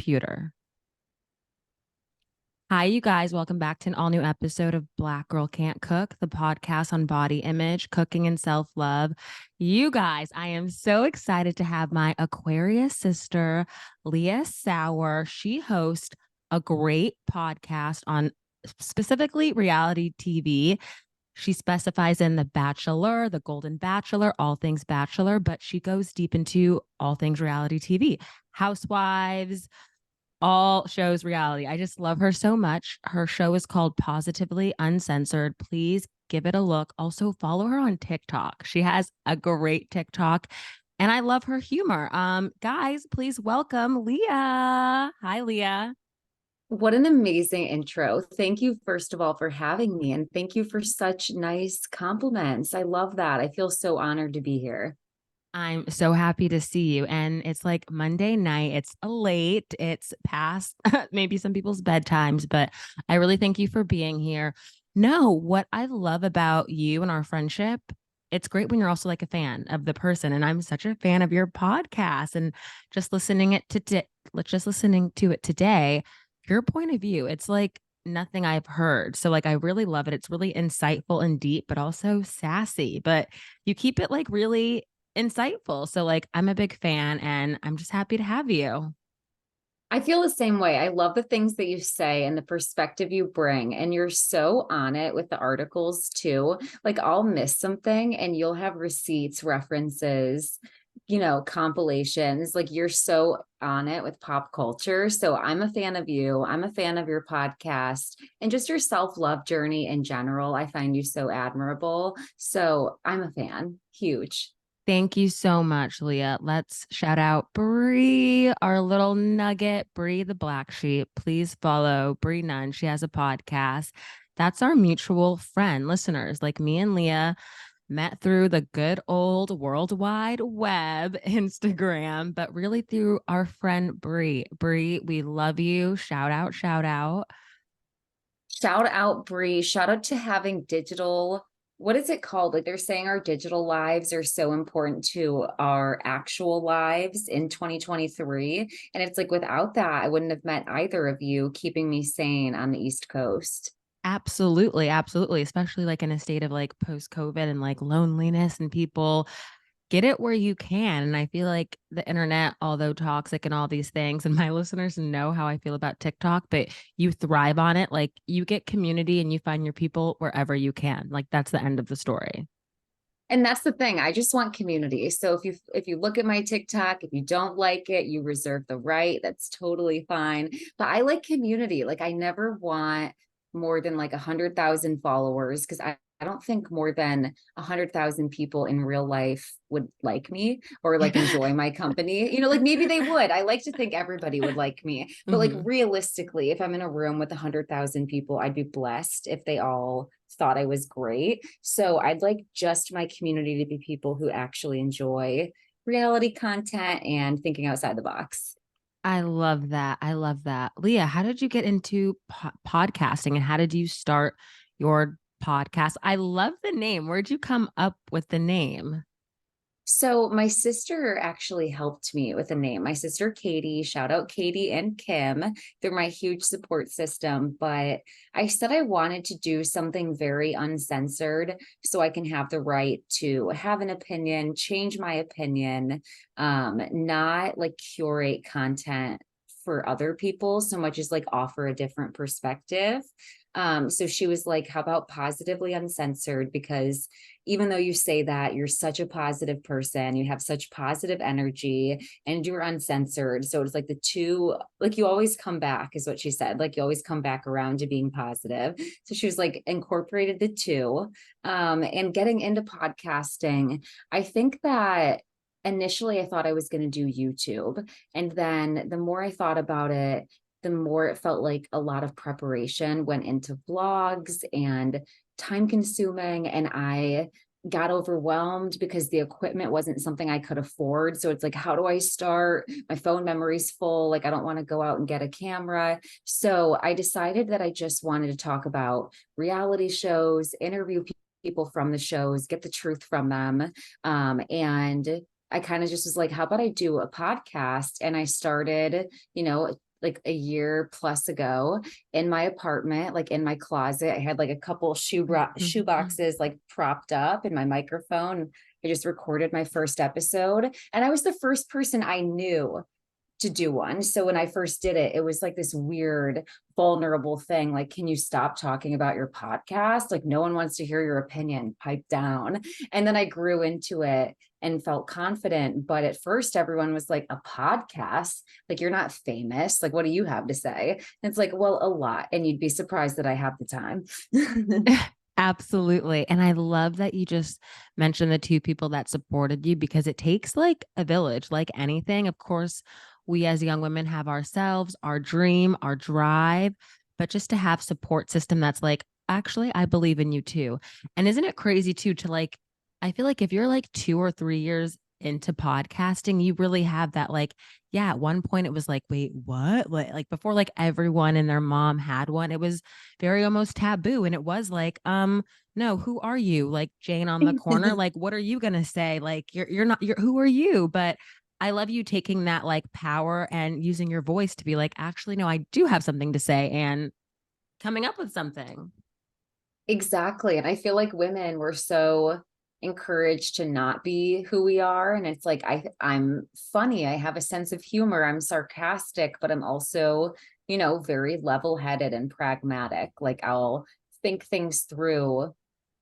computer. Hi, you guys. Welcome back to an all new episode of Black Girl Can't Cook, the podcast on body image, cooking, and self love. You guys, I am so excited to have my Aquarius sister, Leah Sauer. She hosts a great podcast on specifically reality TV. She specifies in The Bachelor, The Golden Bachelor, all things Bachelor, but she goes deep into all things reality TV, Housewives, all shows reality. I just love her so much. Her show is called Positively Uncensored. Please give it a look. Also, follow her on TikTok. She has a great TikTok and I love her humor. Guys, please welcome Leah. Hi, Leah. What an amazing intro. Thank you, first of all, for having me. And thank you for such nice compliments. I love that. I feel so honored to be here. I'm so happy to see you. And it's like Monday night. It's late. It's past maybe some people's bedtimes, but I really thank you for being here. No, what I love about you and our friendship, it's great when you're also like a fan of the person. And I'm such a fan of your podcast and just listening to it today, your point of view, it's like nothing I've heard. So like I really love it. It's really insightful and deep, but also sassy. But you keep it like really insightful. So like I'm a big fan and I'm just happy to have you. I feel the same way. I love the things that you say and the perspective you bring. And you're so on it with the articles too. Like I'll miss something and you'll have receipts, references, compilations. Like you're so on it with pop culture. So I'm a fan of you. I'm a fan of your podcast and just your self-love journey in general. I find you so admirable. So I'm a fan. Huge. Thank you so much, Leah. Let's shout out Bree, our little nugget, Bree the black sheep. Please follow Bree Nunn. She has a podcast. That's our mutual friend, listeners like me and Leah met through the good old World Wide Web Instagram, but really through our friend Bree. Bree, we love you. Shout out, shout out. Shout out, Bree. Shout out to having digital. What is it called? Like they're saying our digital lives are so important to our actual lives in 2023. And it's like without that, I wouldn't have met either of you, keeping me sane on the East Coast. Absolutely, absolutely. Especially like in a state of like post COVID and like loneliness and people get it where you can. And I feel like the internet, although toxic and all these things, and my listeners know how I feel about TikTok, but you thrive on it. Like you get community and you find your people wherever you can. Like that's the end of the story. And that's the thing. I just want community. So if you look at my TikTok, if you don't like it, you reserve the right. That's totally fine. But I like community. Like I never want more than like 100,000 followers because I don't think more than 100,000 people in real life would like me or like enjoy my company. Like maybe they would. I like to think everybody would like me, but like Mhm. realistically, if I'm in a room with 100,000 people, I'd be blessed if they all thought I was great. So I'd like just my community to be people who actually enjoy reality content and thinking outside the box. I love that. I love that. Leah, how did you get into podcasting and how did you start your podcast? I love the name. Where'd you come up with the name? So my sister actually helped me with a name. My sister Katie, shout out Katie and Kim. They're my huge support system. But I said I wanted to do something very uncensored so I can have the right to have an opinion, change my opinion, not like curate content for other people so much as like offer a different perspective. So she was like, how about positively uncensored? Because even though you say that you're such a positive person, you have such positive energy and you're uncensored. So it's like the two, like you always come back, is what she said. Like you always come back around to being positive. So she was like incorporated the two. And getting into podcasting, I think that initially I thought I was going to do YouTube. And then the more I thought about it, the more it felt like a lot of preparation went into vlogs and time consuming. And I got overwhelmed because the equipment wasn't something I could afford. So it's like, how do I start? My phone memory's full. Like, I don't want to go out and get a camera. So I decided that I just wanted to talk about reality shows, interview people from the shows, get the truth from them. And I kind of just was like, how about I do a podcast? And I started, like a year plus ago in my apartment, like in my closet. I had like a couple shoe boxes like propped up in my microphone. I just recorded my first episode, and I was the first person I knew to do one. So when I first did it, it was like this weird, vulnerable thing. Like, can you stop talking about your podcast? Like, no one wants to hear your opinion. Pipe down. And then I grew into it and felt confident. But at first, everyone was like, a podcast? Like, you're not famous. Like, what do you have to say? And it's like, well, a lot. And you'd be surprised that I have the time. Absolutely. And I love that you just mentioned the two people that supported you because it takes like a village, like anything. Of course, we as young women have ourselves, our dream, our drive, but just to have support system that's like, actually, I believe in you too. And isn't it crazy too to like, I feel like if you're like 2 or 3 years into podcasting, you really have that like, yeah, at one point it was like, wait, what? Like before like everyone and their mom had one, it was very almost taboo. And it was like, no, who are you? Like Jane on the corner. Like, what are you gonna say? Like you're not you're who are you? But I love you taking that like power and using your voice to be like, actually, no, I do have something to say and coming up with something. Exactly. And I feel like women were so encouraged to not be who we are. And it's like I'm funny. I have a sense of humor. I'm sarcastic, but I'm also, very level-headed and pragmatic. Like I'll think things through,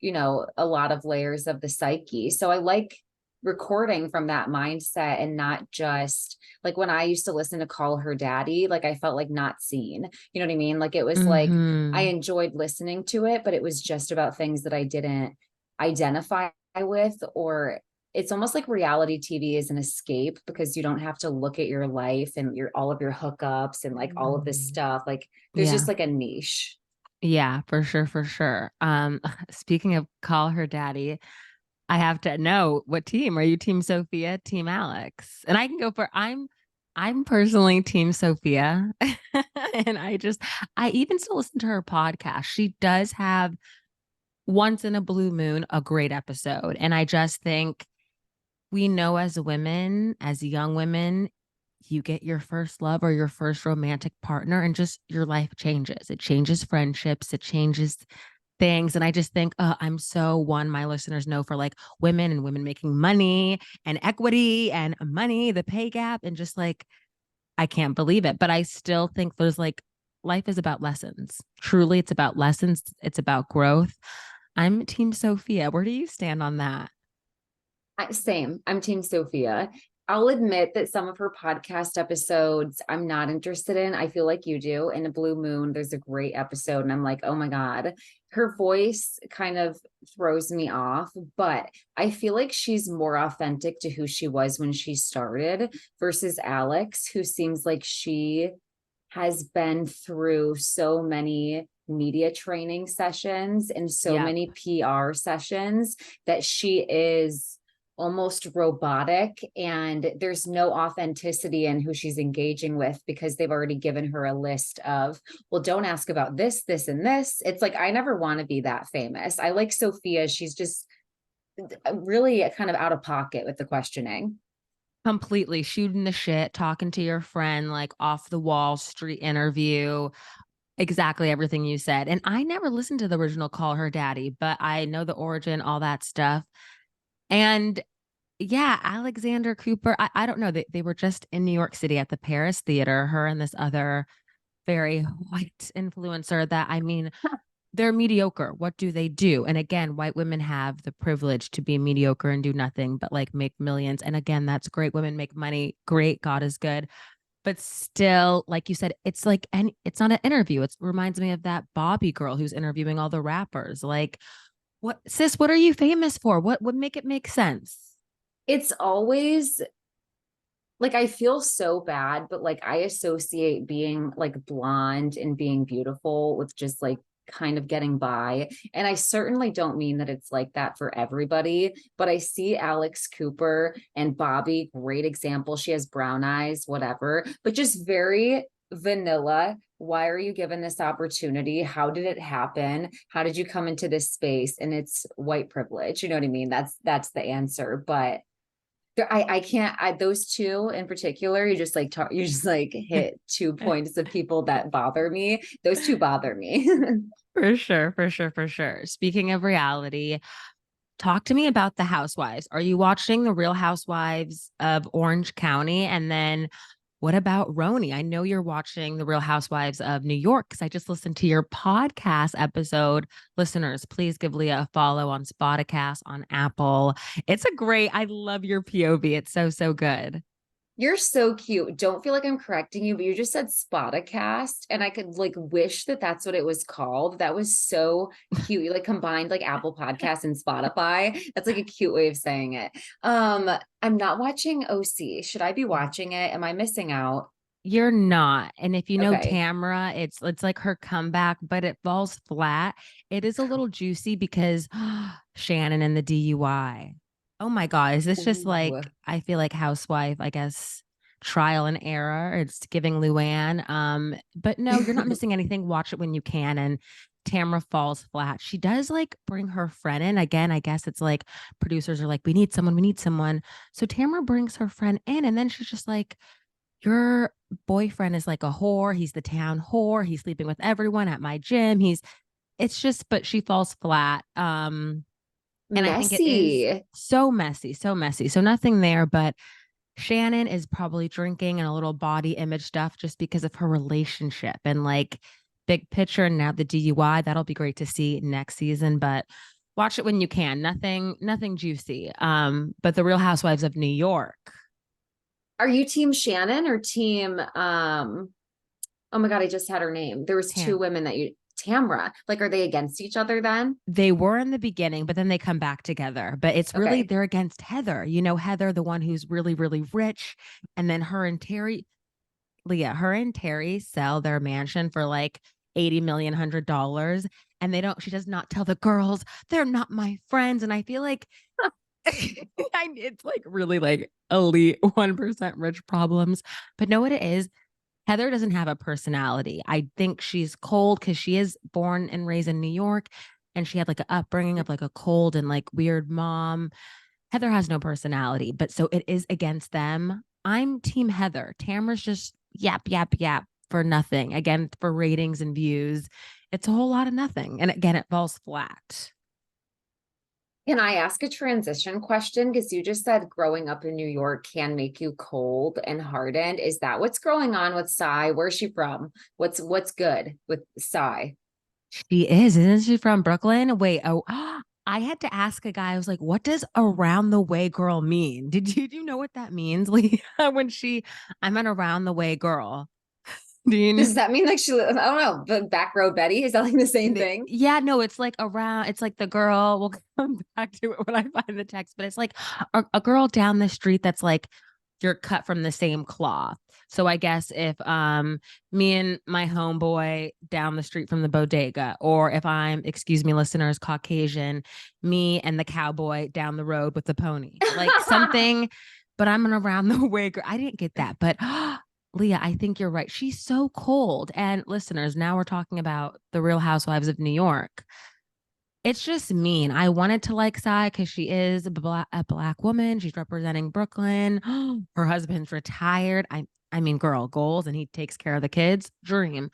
a lot of layers of the psyche. So I like recording from that mindset and not just like when I used to listen to Call Her Daddy, like I felt like not seen. You know what I mean? Like it was like I Mm-hmm. enjoyed listening to it, but it was just about things that I didn't identify with, or it's almost like reality TV is an escape because you don't have to look at your life and your all of your hookups and like all of this stuff. Like there's just Yeah. like a niche. Yeah, for sure, for sure. Speaking of Call Her Daddy, I have to know what team are you? Team Sophia, Team Alex? And I can go for I'm personally Team Sophia, and I even still listen to her podcast. She does have once in a blue moon a great episode, and I just think we know as women, as young women, you get your first love or your first romantic partner, and just your life changes. It changes friendships, it changes things. And I just think, I'm so one, my listeners know for like women and women making money and equity and money, the pay gap, and just like, I can't believe it. But I still think there's like, life is about lessons. Truly, it's about lessons, it's about growth. I'm Team Sophia. Where do you stand on that? Same. I'm Team Sophia. I'll admit that some of her podcast episodes I'm not interested in. I feel like you do. In a Blue Moon, there's a great episode, and I'm like, oh my God. Her voice kind of throws me off, but I feel like she's more authentic to who she was when she started versus Alex, who seems like she has been through so many media training sessions and so Yep. many PR sessions that she is almost robotic, and there's no authenticity in who she's engaging with because they've already given her a list of, well, don't ask about this, this, and this. It's like I never want to be that famous. I like Sophia. She's just really kind of out of pocket with the questioning. Completely shooting the shit, talking to your friend, like off the wall street interview. Exactly everything you said. And I never listened to the original Call Her Daddy, but I know the origin, all that stuff. And yeah, Alexander Cooper, I don't know. They were just in New York City at the Paris Theater, her and this other very white influencer that, I mean, they're mediocre. What do they do? And again, white women have the privilege to be mediocre and do nothing but like make millions. And again, that's great. Women make money. Great. God is good. But still, like you said, it's like, and it's not an interview. It reminds me of that Bobby girl who's interviewing all the rappers. Like, what, sis, what are you famous for? What would make it make sense? It's always like I feel so bad, but like I associate being like blonde and being beautiful with just like kind of getting by. And I certainly don't mean that it's like that for everybody, but I see Alex Cooper and Bobby, great example. She has brown eyes, whatever, but just very vanilla. Why are you given this opportunity? How did it happen? How did you come into this space? And it's white privilege. You know what I mean? That's the answer. But I can't, those two in particular, you just like talk, you just like hit 2 points of people that bother me. Those two bother me. For sure, for sure, for sure. Speaking of reality, talk to me about the Housewives. Are you watching the Real Housewives of Orange County? And then what about Roni? I know you're watching the Real Housewives of New York because I just listened to your podcast episode. Listeners, please give Leah a follow on Spotify, on Apple. It's a great, I love your POV. It's so, so good. You're so cute. Don't feel like I'm correcting you, but you just said Spoticast, and I could like wish that that's what it was called. That was so cute. You like combined like Apple Podcasts and Spotify. That's like a cute way of saying it. I'm not watching OC. Should I be watching it? Am I missing out? You're not. And if you know Okay. Tamra, it's like her comeback, but it falls flat. It is a little juicy because Shannon and the DUI. Oh my God. Is this just Ooh. like I feel like housewife, I guess, trial and error? It's giving Luann. But no, you're not missing anything. Watch it when you can. And Tamra falls flat. She does like bring her friend in. Again, I guess it's like producers are like, we need someone, we need someone. So Tamra brings her friend in, and then she's just like, your boyfriend is like a whore. He's the town whore. He's sleeping with everyone at my gym. It's just, but she falls flat. And I think it is Messy. so messy, so messy. So nothing there, but Shannon is probably drinking and a little body image stuff just because of her relationship and like big picture. And now the DUI, that'll be great to see next season, but watch it when you can. Nothing juicy. But the Real Housewives of New York. Are you team Shannon or team oh my God, I just had her name. There was two Tam. women that you Tamra. Like, are they against each other then? They were in the beginning, but then they come back together. But it's really, Okay. they're against Heather. You know, Heather, the one who's really, really rich. And then her and Terry, Leah, her and Terry sell their mansion for like 80 million $100. And they don't, she does not tell the girls, they're not my friends. And I feel like it's like really like elite 1% rich problems. But know what it is? Heather doesn't have a personality. I think she's cold because she is born and raised in New York and she had like an upbringing of like a cold and like weird mom. Heather has no personality, but so it is against them. I'm team Heather. Tamara's just yap, yap, yap for nothing. Again, for ratings and views. It's a whole lot of nothing. And again, it falls flat. Can I ask a transition question? Because you just said growing up in New York can make you cold and hardened. Is that what's going on with Sai? Where's she from? What's good with Sai? She is. Isn't she from Brooklyn? Wait, oh, I had to ask a guy, I was like, what does around the way girl mean? Do you know what that means, Leah? When I'm an around the way girl. Do you know? Does that mean like I don't know, the back row Betty? Is that like the same thing? Yeah, no, it's like around, it's like the girl, we'll come back to it when I find the text, but it's like a girl down the street that's like you're cut from the same cloth. So I guess if me and my homeboy down the street from the bodega, or if I'm, excuse me, listeners, Caucasian, me and the cowboy down the road with the pony, like something, but I'm an around the way girl. I didn't get that, but Leah, I think you're right. She's so cold. And listeners, now we're talking about the Real Housewives of New York. It's just mean. I wanted to like Sai because she is a black woman. She's representing Brooklyn. Her husband's retired. I mean, girl, goals, and he takes care of the kids. Dream.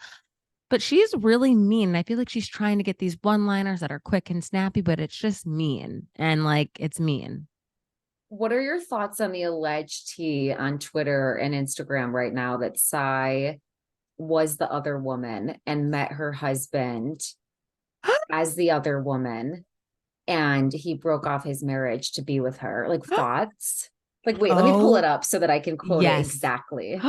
But she's really mean. And I feel like she's trying to get these one-liners that are quick and snappy, but it's just mean. And like it's mean. What are your thoughts on the alleged tea on Twitter and Instagram right now that Sai was the other woman and met her husband as the other woman and he broke off his marriage to be with her? Like, thoughts? Like, wait, let me pull it Oh, up so that I can quote it yes. exactly.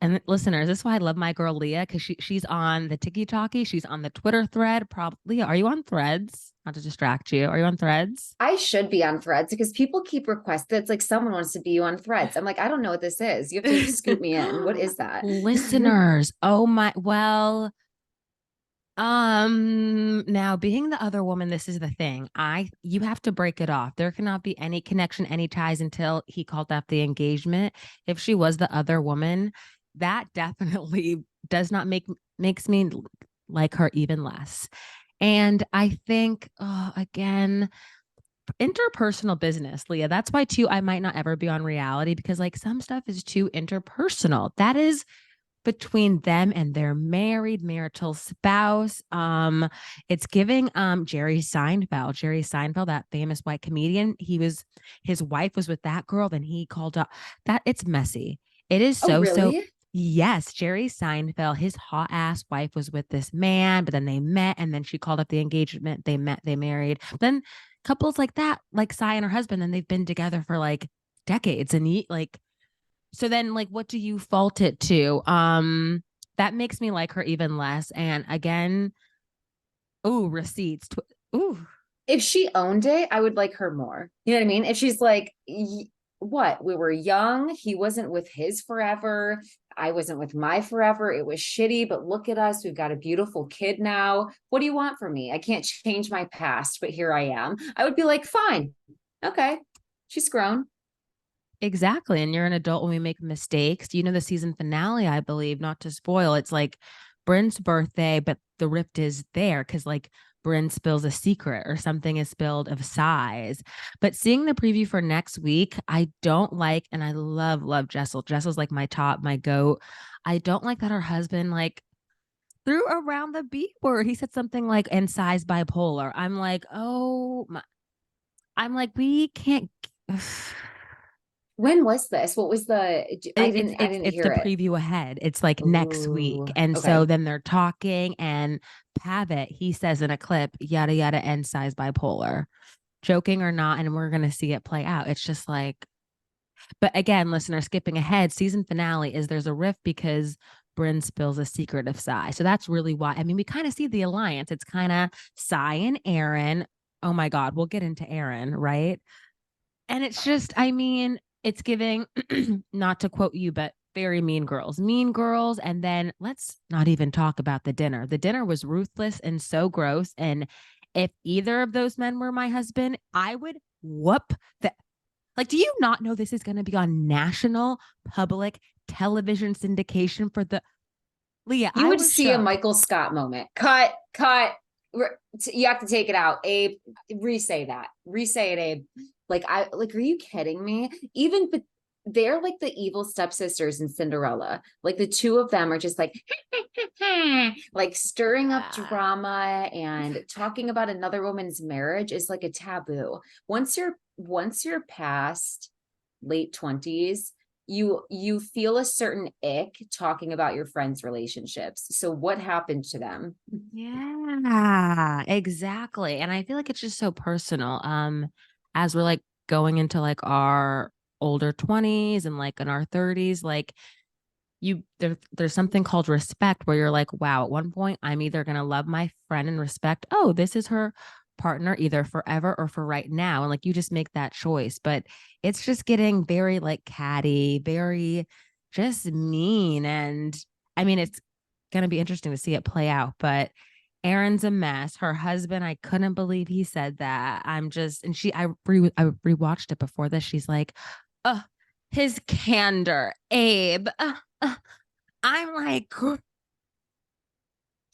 And listeners, this is why I love my girl Leah because she's on the Tiki Talkie. She's on the Twitter thread. Leah, are you on Threads? Not to distract you. Are you on Threads? I should be on Threads because people keep requesting. It's like someone wants to be you on Threads. I'm like, I don't know what this is. You have to scoop me in. What is that? Listeners, oh my, well, now being the other woman, this is the thing. You have to break it off. There cannot be any connection, any ties until he called off the engagement. If she was the other woman, that definitely does not makes me like her even less. And I think, again, interpersonal business, Leah. That's why too I might not ever be on reality because like some stuff is too interpersonal. That is between them and their married marital spouse. It's giving Jerry Seinfeld, that famous white comedian. His wife was with that girl, then he called up. That it's messy. It is Oh, so really? yes, Jerry Seinfeld, his hot ass wife was with this man, but then they met and then she called up the engagement. They met, they married. Then couples like that, like Cy and her husband, and they've been together for like decades. And like so then like what do you fault it to? That makes me like her even less. And again, ooh, receipts. Ooh. If she owned it, I would like her more. You know what I mean? If she's like, what? We were young. He wasn't with his forever. I wasn't with my forever. It was shitty, but look at us. We've got a beautiful kid now. What do you want from me? I can't change my past, but here I am. I would be like, fine. Okay. She's grown. Exactly. And you're an adult when we make mistakes. You know, the season finale, I believe, not to spoil, it's like Bryn's birthday, but the rift is there because like Bryn spills a secret or something is spilled of size. But seeing the preview for next week, I don't like, and I love Jessel. Jessel's like my top, my goat. I don't like that her husband like threw around the B word. He said something like, and size bipolar. I'm like, oh my, I'm like, we can't. When was this? What was the, It, it's I it's didn't it's the hear it. preview ahead. It's like next week. Ooh, And so okay. then they're talking and Pavitt, he says in a clip, yada yada end size bipolar. Joking or not, and we're gonna see it play out. It's just like, but again, listener, skipping ahead, season finale is there's a rift because Bryn spills a secret of Cy. So that's really why. I mean, we kind of see the alliance. It's kind of Cy and Aaron. Oh my God, we'll get into Aaron, right? And it's just, I mean, it's giving, not to quote you, but very mean girls. Mean girls. And then let's not even talk about the dinner. The dinner was ruthless and so gross. And if either of those men were my husband, I would whoop the. Like, do you not know this is going to be on national public television syndication for the. Leah, You I would was see a shook. Michael Scott moment. Cut, cut. You have to take it out. Abe, re-say that. Re-say it, Abe. Are you kidding me? Even but they're like the evil stepsisters in Cinderella. Like the two of them are just like like stirring up Ah, drama and talking about another woman's marriage is like a taboo. Once you're past late 20s, you feel a certain ick talking about your friends' relationships. So what happened to them? yeah, exactly. And I feel like it's just so personal. As we're like going into like our older 20s and like in our 30s, like there's something called respect where you're like, wow, at one point I'm either gonna love my friend and respect, oh, this is her partner either forever or for right now. And like you just make that choice. But it's just getting very like catty, very just mean. And I mean, it's gonna be interesting to see it play out. But Erin's a mess. Her husband, I couldn't believe he said that. I'm just, and I rewatched it before this. She's like, oh, his candor, Abe. I'm like,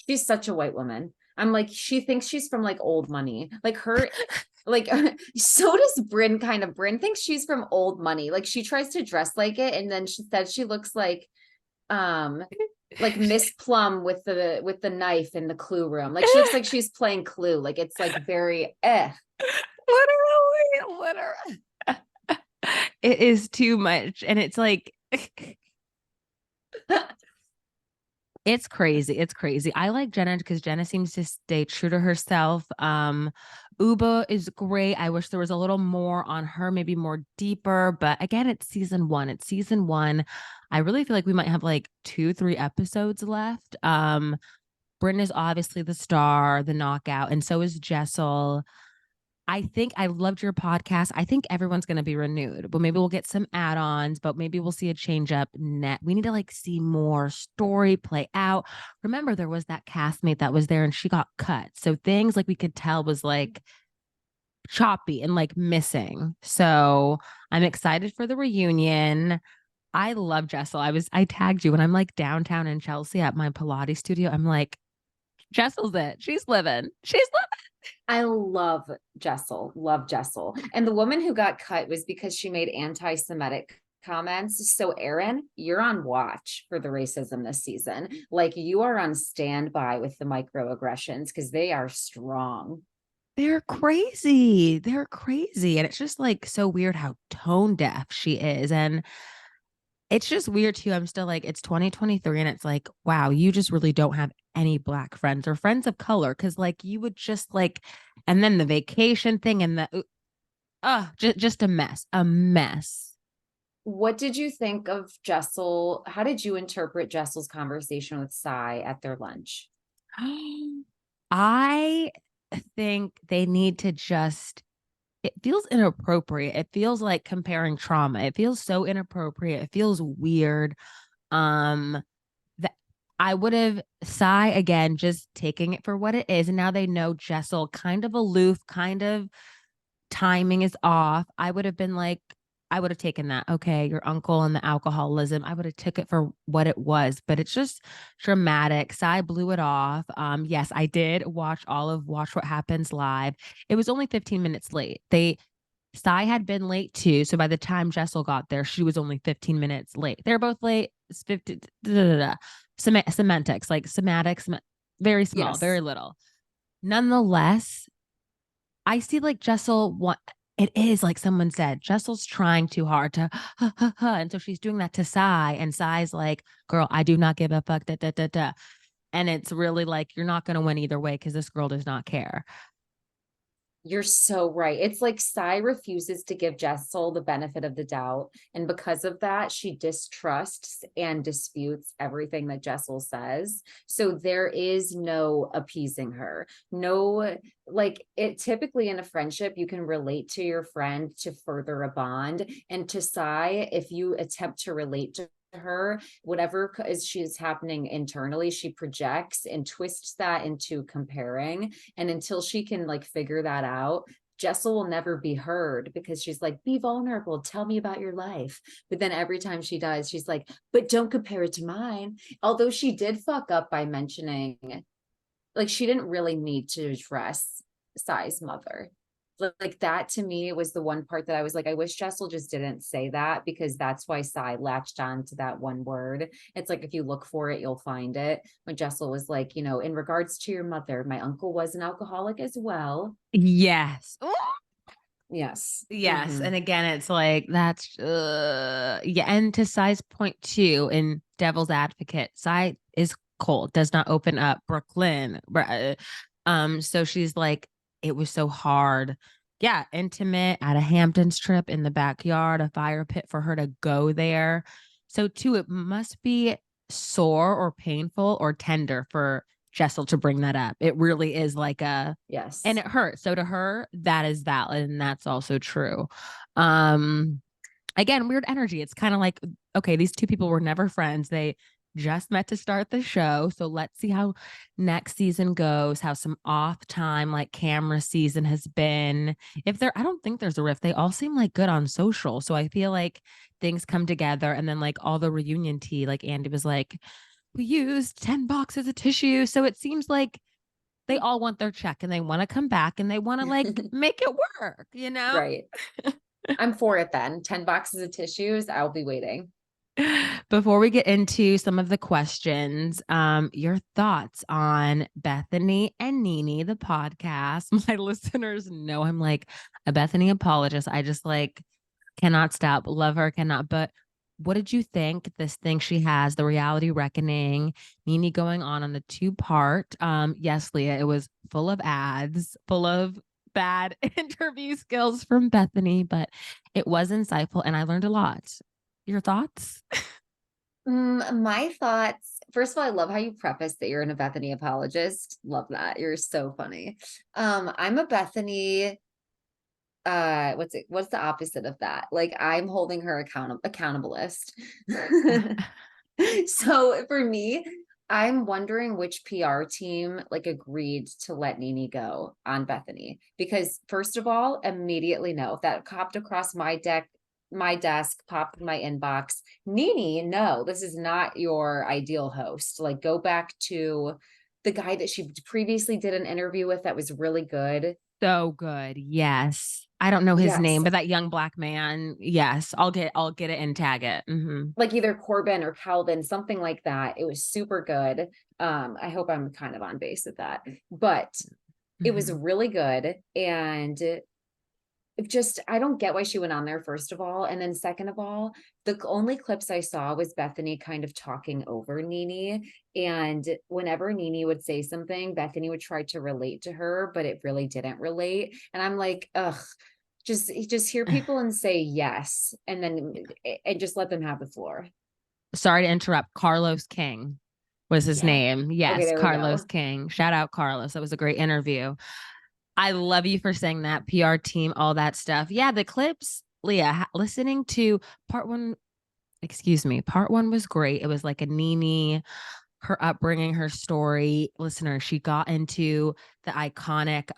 She's such a white woman. I'm like, she thinks she's from like old money. Like her, like so does Bryn kind of. Bryn thinks she's from old money. Like she tries to dress like it, and then she said she looks um like Miss Plum with the knife in the Clue room. Like she looks like she's playing Clue. Like it's like very literally, it is too much. And it's like, it's crazy. It's crazy. I like Jenna because Jenna seems to stay true to herself. Uba is great. I wish there was a little more on her, maybe more deeper. But again, it's season one. It's season one. I really feel like we might have like 2, 3 episodes left. Bryn is obviously the star, the knockout, and so is Jessel. I think I loved your podcast. I think everyone's going to be renewed, but maybe we'll get some add-ons, but maybe we'll see a change up net. We need to like see more story play out. Remember, there was that castmate that was there and she got cut. So things like we could tell was like choppy and like missing. So I'm excited for the reunion. I love Jessel. I tagged you when I'm like downtown in Chelsea at my Pilates studio. I'm like, Jessel's it. She's living. She's living. I love Jessel. And the woman who got cut was because she made anti-Semitic comments. So Erin, you're on watch for the racism this season. Like you are on standby with the microaggressions because they are strong. They're crazy. They're crazy. And it's just like so weird how tone deaf she is. And it's just weird too. I'm still like, it's 2023 and it's like, wow, you just really don't have any black friends or friends of color. Cause like you would just like, and then the vacation thing and the, just a mess, a mess. What did you think of Jessel? How did you interpret Jessel's conversation with Sai at their lunch? I think they need to just, it feels inappropriate. It feels like comparing trauma. It feels so inappropriate. It feels weird. Um, that I would have Sai again, just taking it for what it is. And now they know Jessel kind of aloof, kind of timing is off. I would have been like, I would have taken that. Okay, your uncle and the alcoholism. I would have took it for what it was, but it's just dramatic. Sai blew it off. Yes, I did watch all of Watch What Happens live. It was only 15 minutes late. Sai had been late too. So by the time Jessel got there, she was only 15 minutes late. They're both late. It's 50, semantics, like semantics, very small, Yes. very little. Nonetheless, I see like Jessel what it is like someone said, Jessel's trying too hard to and so she's doing that to Sai, and Sai's like, girl, I do not give a fuck. Da, da, da, da. And it's really like you're not gonna win either way because this girl does not care. You're so right. It's like Sai refuses to give Jessel the benefit of the doubt. And because of that, she distrusts and disputes everything that Jessel says. So there is no appeasing her. No, like it typically in a friendship, you can relate to your friend to further a bond. And to Sai, if you attempt to relate to her, whatever she's happening internally, she projects and twists that into comparing. And until she can like figure that out, Jessel will never be heard because she's like, be vulnerable, tell me about your life. But then every time she does, she's like, but don't compare it to mine. Although she did fuck up by mentioning, like, she didn't really need to address Sai's mother. Like that to me was the one part that I was like, I wish Jessel just didn't say that because that's why Sai latched on to that one word. It's like if you look for it, you'll find it. When Jessel was like, in regards to your mother, my uncle was an alcoholic as well. Yes. Ooh. Yes. Yes. Mm-hmm. And again, it's like that's yeah. And to Sai's point too, in Devil's Advocate, Sai is cold, does not open up Brooklyn. So she's like, it was so hard. Yeah, intimate at a Hamptons trip in the backyard, a fire pit for her to go there. So too, it must be sore or painful or tender for Jessel to bring that up. It really is like a and Yes. it hurts. So to her, that is valid, and that's also true. Um, Again, weird energy. It's kind of like, okay, these two people were never friends. They just met to start the show. So let's see how next season goes, how some off time, like camera season has been. If there, I don't think there's a rift. They all seem like good on social. So I feel like things come together and then like all the reunion tea, like Andy was like, we used 10 boxes of tissue. So it seems like they all want their check and they want to come back and they want to like make it work, you know? Right. I'm for it then. 10 boxes of tissues. I'll be waiting. Before we get into some of the questions, your thoughts on Bethany and Nene, the podcast. My listeners know I'm like a Bethany apologist. I just like cannot stop, love her, cannot. But what did you think? This thing she has, the reality reckoning, Nene going on the 2-part. Yes, Leah, it was full of ads, full of bad interview skills from Bethany, but it was insightful and I learned a lot. Your thoughts? My thoughts. First of all, I love how you preface that you're an a Bethany apologist. Love that. You're so funny. I'm a Bethany. What's the opposite of that? Like I'm holding her accountablest. So for me, I'm wondering which PR team like agreed to let Nene go on Bethany because first of all, immediately no, if that popped across my desk, popped in my inbox. Nene, no, this is not your ideal host. Like go back to the guy that she previously did an interview with that was really good. So good. Yes. I don't know his name, Yes, but that young black man. Yes. I'll get it and tag it. like either Corbin or Calvin, something like that. It was super good. I hope I'm kind of on base with that, but it was Mm-hmm. really good. And just, I don't get why she went on there, first of all. And then second of all, the only clips I saw was Bethany kind of talking over Nene. And whenever Nene would say something, Bethany would try to relate to her, but it really didn't relate. And I'm like, ugh, just hear people and say yes, and then and just let them have the floor. Sorry to interrupt. Carlos King was his Yeah. name. Okay, Yes, there we Carlos go. King. Shout out Carlos. That was a great interview. I love you for saying that. PR team, all that stuff. Yeah, the clips, Leah, listening to part one, excuse me, part one was great. It was like a Nene, her upbringing, her story. Listener, she got into the iconic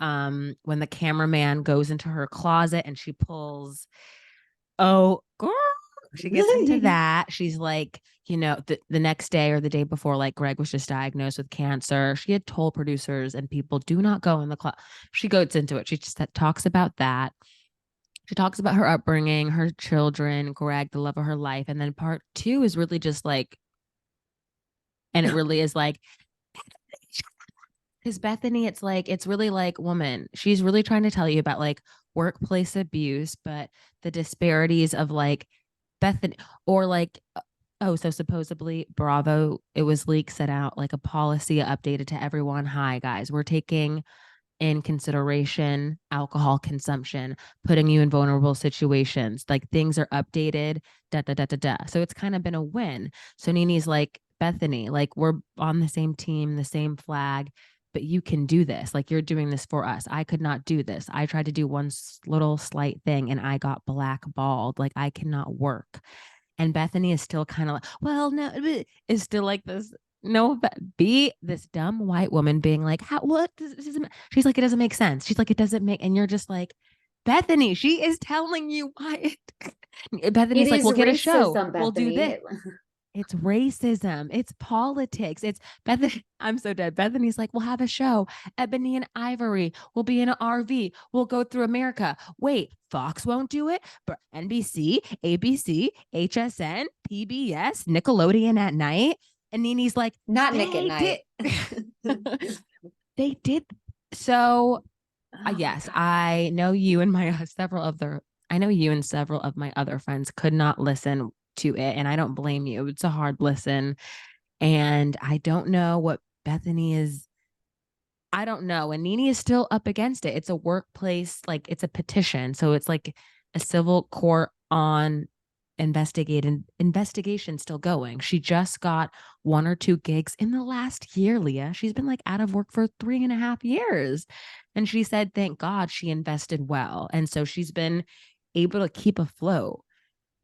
when the cameraman goes into her closet and she pulls, oh girl, she gets into that. She's like, the next day or the day before, like Greg was just diagnosed with cancer. She had told producers and people, do not go in the club. She goes into it. She just talks about that. She talks about her upbringing, her children, Greg, the love of her life. And then part two is really just like, and it really is like, because Bethany, it's like, it's really like, woman, she's really trying to tell you about like workplace abuse, but the disparities of like Bethany, or like, oh, so supposedly Bravo, it was leaked, set out like a policy updated to everyone. Hi, guys, we're taking in consideration alcohol consumption, putting you in vulnerable situations. Like things are updated, da da da da da. So it's kind of been a win. So Nini's like, Bethany, like we're on the same team, the same flag, but you can do this. Like you're doing this for us. I could not do this. I tried to do one little slight thing and I got blackballed. Like I cannot work. And Bethany is still kind of like, well, no, is still like this. No, be this dumb white woman being like, how, what? She's like, it doesn't make sense. She's like, it doesn't make, and you're just like, Bethany, she is telling you why. It Bethany's like, is we'll get a show. racism, We'll do this. Bethany. It's racism. It's politics. It's Bethany. I'm so dead. Bethany's like, we'll have a show. Ebony and Ivory will be in an RV. We'll go through America. Wait, Fox won't do it, but NBC, ABC, HSN, PBS, Nickelodeon at night. And Nini's like, Not Nick at they did. Night. They did. So, Oh my yes, God. I know you and my several of the. I know you and several of my other friends could not listen to it, and I don't blame you. It's a hard listen, and I don't know what Bethany is. I don't know. And Nene is still up against it. It's a workplace, like it's a petition. So it's like a civil court on investigation still going. She just got one or two gigs in the last year, Leah. She's been like out of work for 3.5 years. And she said, thank God she invested well. And so she's been able to keep afloat.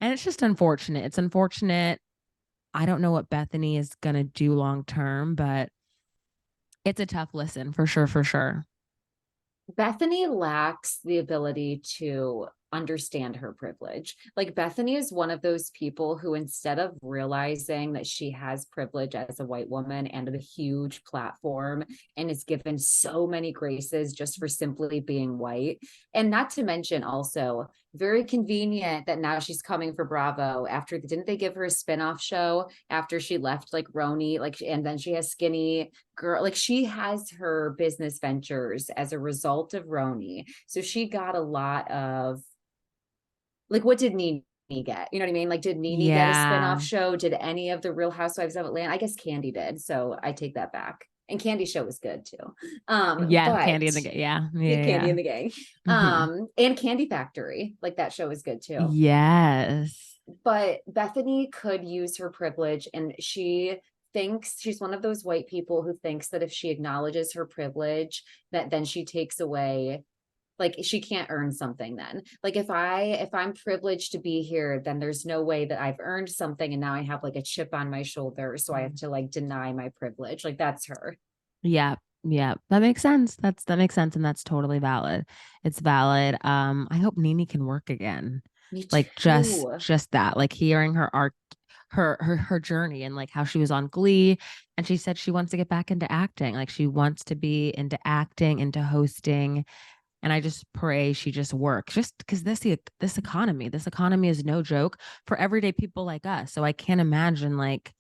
And it's just unfortunate. It's unfortunate. I don't know what Bethany is going to do long term, but it's a tough listen for sure, for sure. Bethany lacks the ability to understand her privilege. Like Bethany is one of those people who, instead of realizing that she has privilege as a white woman and a huge platform and is given so many graces just for simply being white, and not to mention also very convenient that now she's coming for Bravo after, didn't they give her a spinoff show after she left like Roni, like, and then she has Skinny Girl, like she has her business ventures as a result of Roni. So she got a lot of, like, what did Nene get? You know what I mean? Like, did Nene get a spinoff Yeah. show? Did any of the Real Housewives of Atlanta? I guess Candy did. So I take that back. And Candy show was good too. Yeah. But Candy in the yeah. yeah, Candy Yeah. in the Gang. Hmm. And Candy Factory, like that show was good too. Yes. But Bethany could use her privilege, and she thinks she's one of those white people who thinks that if she acknowledges her privilege, that then she takes away, like she can't earn something. Then like if I'm privileged to be here, then there's no way that I've earned something and now I have like a chip on my shoulder, so I have to like deny my privilege. Like that's her. Yeah. Yeah. That makes sense. That makes sense. And that's totally valid. It's valid. I hope Nene can work again. Me Like too. just that. Like hearing her art, her journey and like how she was on Glee, and she said she wants to get back into acting. Like she wants to be into acting, into hosting, and I just pray she just works just because this economy is no joke for everyday people like us. So I can't imagine like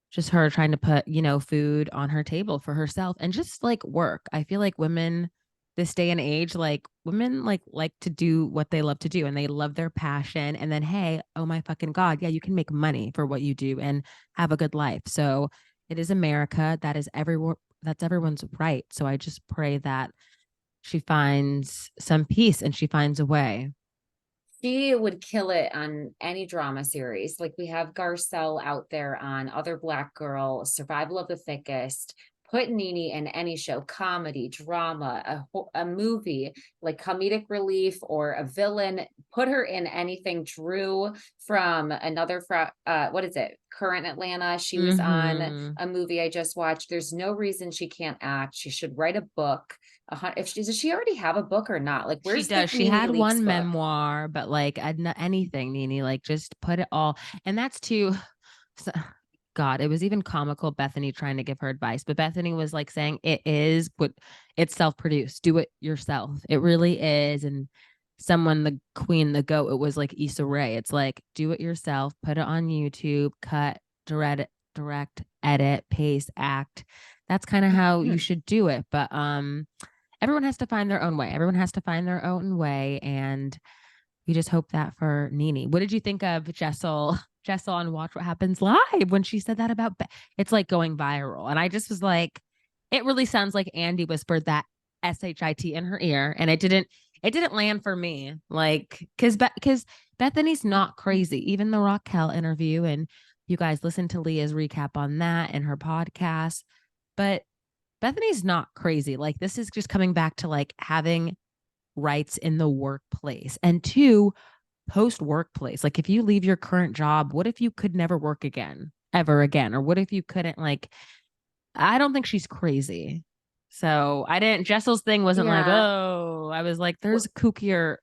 just her trying to put, food on her table for herself and just like work. I feel like women this day and age, like women like to do what they love to do and they love their passion. And then, hey, oh my fucking God, yeah, you can make money for what you do and have a good life. So it is America. That's everyone's right. So I just pray that she finds some peace and she finds a way. She would kill it on any drama series. Like we have Garcelle out there on Other Black Girl, Survival of the Thickest. Put Nene in any show, comedy, drama, a movie, like comedic relief or a villain. Put her in anything. Drew from what is it? Current Atlanta. She was on Mm-hmm. a movie I just watched. There's no reason she can't act. She should write a book. If she does she already have a book or not? Like, She where's the does. She Nene had Leakes one book? memoir, but like anything, Nene, like just put it all. And that's too, so- God, it was even comical. Bethany trying to give her advice, but Bethany was like saying it's self-produced. Do it yourself. It really is. And someone, the queen, the goat, it was like Issa Rae. It's like do it yourself. Put it on YouTube. Cut, direct, edit, paste, act. That's kind of how you should do it. But everyone has to find their own way. Everyone has to find their own way. And we just hope that for Nene. What did you think of Jessel on Watch What Happens Live when she said that about it's like going viral? And I just was like, it really sounds like Andy whispered that shit in her ear, and it didn't land for me. Like, because Bethany's not crazy. Even the Raquel interview, and you guys listen to Leah's recap on that and her podcast, but Bethany's not crazy. Like this is just coming back to like having rights in the workplace. And two, post workplace. Like if you leave your current job, what if you could never work again, ever again? Or what if you couldn't like I don't think she's crazy. So I didn't Jessel's thing wasn't like, Yeah. oh, I was like, What there's kookier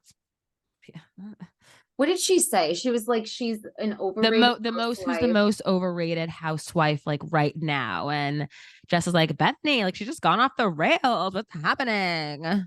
what did she say? She was like, she's an overrated the most who's the housewife. most overrated housewife like right now. And Jess is like, Bethany, like she's just gone off the rails. What's happening?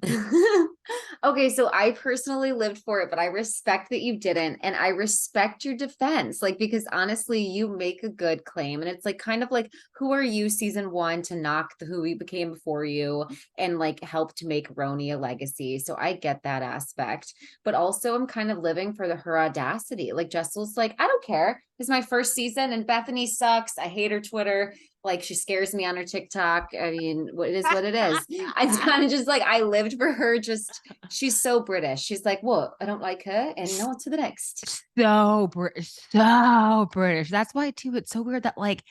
Okay, so I personally lived for it, but I respect that you didn't. And I respect your defense. Like, because honestly, you make a good claim. And it's like kind of like, who are you, season one, to knock the who we became before you and like help to make Roni a legacy. So I get that aspect. But also I'm kind of living for her audacity. Like Jessel's like, I don't care. It's my first season and Bethany sucks. I hate her Twitter. Like she scares me on her TikTok. I mean, what it is what it is. It's kind of just like I lived for her. Just she's so British. She's like, "What? I don't like her," and no, on to the next. So British, so British. That's why too. It's so weird that like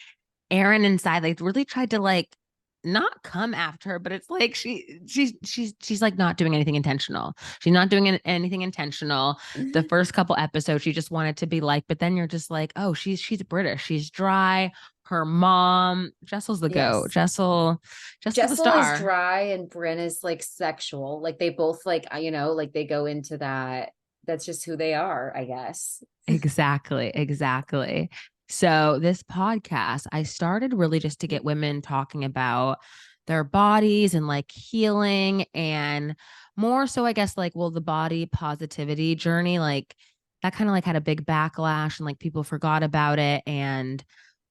Aaron inside like really tried to like not come after her, but it's like she's like not doing anything intentional. She's not doing anything intentional. The first couple episodes, she just wanted to be like, but then you're just like, oh, she's British. She's dry. Her mom, Jessel's the goat. Yes. Jessel's the Jessel is star. dry and Bryn is like sexual. Like they both like, like they go into that. That's just who they are, I guess. Exactly, exactly. So, this podcast, I started really just to get women talking about their bodies and like healing and more so, I guess, like, well, the body positivity journey, like that kind of like had a big backlash and like people forgot about it. And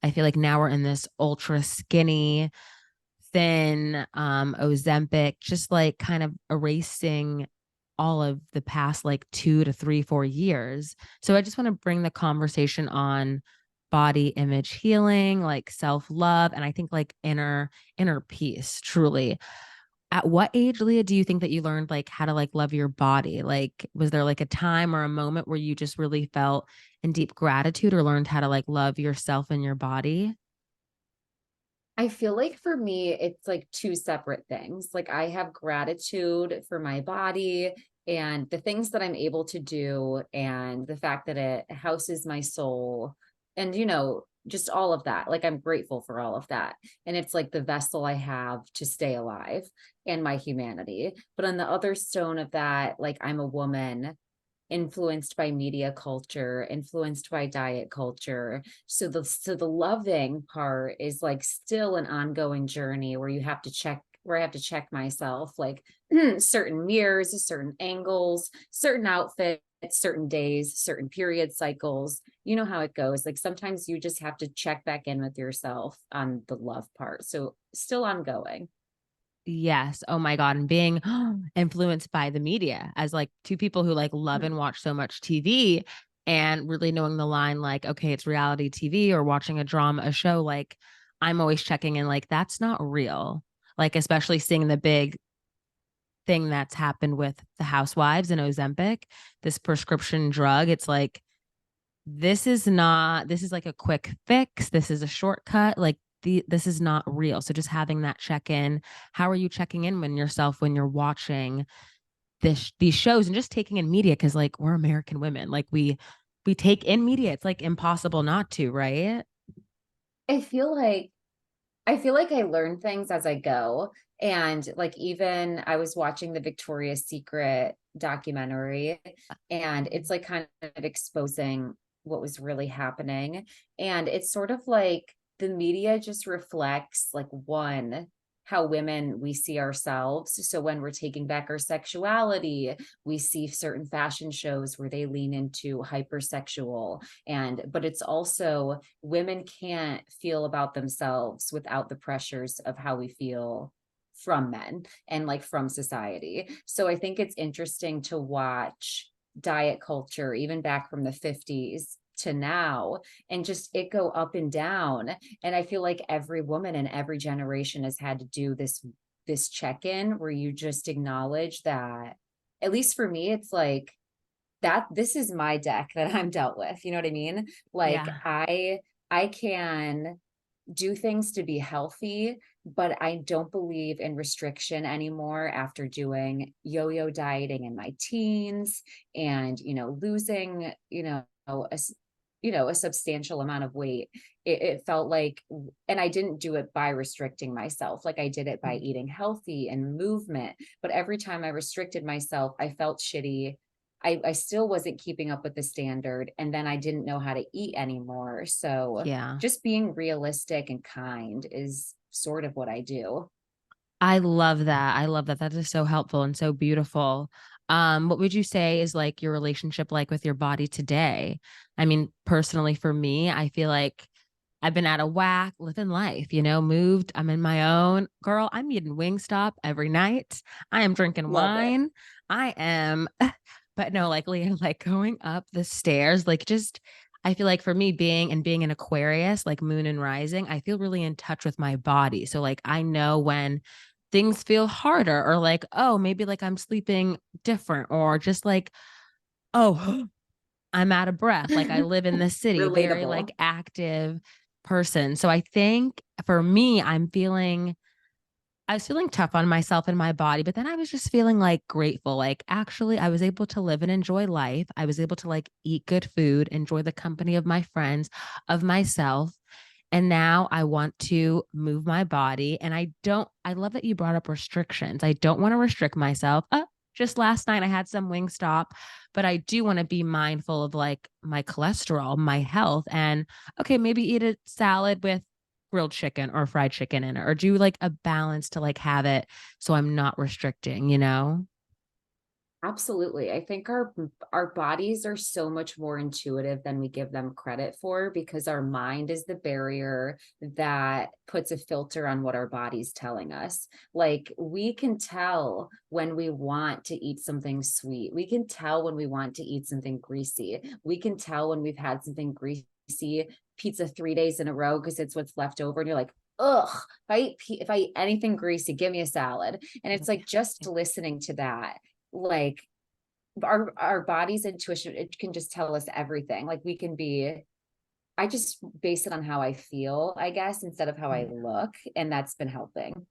I feel like now we're in this ultra skinny, thin, Ozempic, just like kind of erasing all of the past like 2 to 3, 4 years. So I just want to bring the conversation on body image healing, like self-love, and I think like inner peace, truly. At what age, Leah, do you think that you learned like how to like love your body? Like, was there like a time or a moment where you just really felt in deep gratitude or learned how to like love yourself and your body? I feel like for me, it's like two separate things. Like I have gratitude for my body and the things that I'm able to do, and the fact that it houses my soul, and, just all of that. Like I'm grateful for all of that. And it's like the vessel I have to stay alive and my humanity. But on the other stone of that, like I'm a woman influenced by media culture, influenced by diet culture. So the loving part is like still an ongoing journey where you have to check where I have to check myself, like certain mirrors, certain angles, certain outfits, certain days, certain period cycles. You know how it goes. Like sometimes you just have to check back in with yourself on the love part. So still ongoing. Yes. Oh my God. And being influenced by the media as like two people who like love and watch so much TV and really knowing the line, like, okay, it's reality TV or watching a drama, a show, like I'm always checking in, like, that's not real. Like, especially seeing the big thing that's happened with the housewives and Ozempic, this prescription drug. It's like, this is like a quick fix. This is a shortcut. Like this is not real. So just having that check in. How are you checking in when yourself when you're watching these shows and just taking in media? Cause like we're American women. Like we take in media. It's like impossible not to, right? I feel like I feel like I learn things as I go. And like even I was watching the Victoria's Secret documentary, and it's like kind of exposing what was really happening. And it's sort of like the media just reflects like one, how women we see ourselves. So when we're taking back our sexuality, we see certain fashion shows where they lean into hypersexual, and but it's also women can't feel about themselves without the pressures of how we feel from men and like from society. So I think it's interesting to watch diet culture, even back from the 50s to now, and just it go up and down. And I feel like every woman in every generation has had to do this check-in where you just acknowledge that, at least for me, it's like that this is my deck that I'm dealt with. You know what I mean? Like Yeah. I can do things to be healthy, but I don't believe in restriction anymore after doing yo-yo dieting in my teens and, losing, a substantial amount of weight. It felt like, and I didn't do it by restricting myself. Like I did it by eating healthy and movement. But every time I restricted myself, I felt shitty. I still wasn't keeping up with the standard. And then I didn't know how to eat anymore. So Yeah. just being realistic and kind is sort of what I do. I love that. I love that. That is so helpful and so beautiful. What would you say is like your relationship like with your body today? I mean, personally for me, I feel like I've been out of whack, living life, moved. I'm in my own girl. I'm eating Wingstop every night. I am drinking Love it. wine. I am, but no, like Leah, like going up the stairs, like just I feel like for me being an Aquarius, like moon and rising, I feel really in touch with my body. So like I know when things feel harder or like, oh, maybe like I'm sleeping different or just like, oh, I'm out of breath. Like I live in the city, very like Relatable. active person. So I think for me, I was feeling tough on myself and my body, but then I was just feeling like grateful. Like actually, I was able to live and enjoy life. I was able to like eat good food, enjoy the company of my friends, of myself. And now I want to move my body. And I love that you brought up restrictions. I don't want to restrict myself. Just last night I had some Wingstop, but I do want to be mindful of like my cholesterol, my health, and okay, maybe eat a salad with grilled chicken or fried chicken in it, or do like a balance to like have it so I'm not restricting? Absolutely. I think our bodies are so much more intuitive than we give them credit for, because our mind is the barrier that puts a filter on what our body's telling us. Like we can tell when we want to eat something sweet. We can tell when we want to eat something greasy. We can tell when we've had something greasy pizza 3 days in a row because it's what's left over, and you're like, ugh, if I eat anything greasy, give me a salad. And it's like just listening to that, like our body's intuition, it can just tell us everything. Like we can be, I just base it on how I feel, I guess, instead of how I look, and that's been helping.